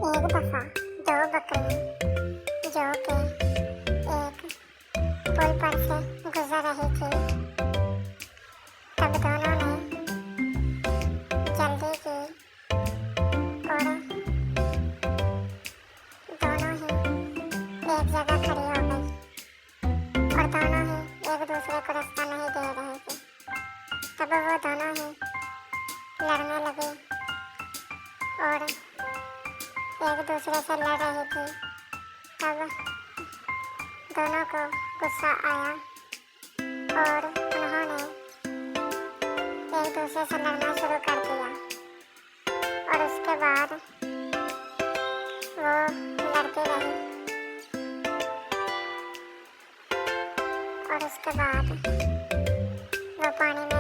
एक दफा दो बकरियां जो कि एक पुल पर से गुजर रही थी, तब दोनों ने जल्दी की और दोनों ही एक जगह खड़ी हो गई और दोनों ही एक दूसरे को रास्ता नहीं दे रहे थे। तब वो दोनों ही लड़ने लगी और एक दूसरे से लड़ रही थी। तब दोनों को गुस्सा आया और उन्होंने एक दूसरे से लड़ना शुरू कर दिया और उसके बाद वो लड़ती रही और उसके बाद वो पानी में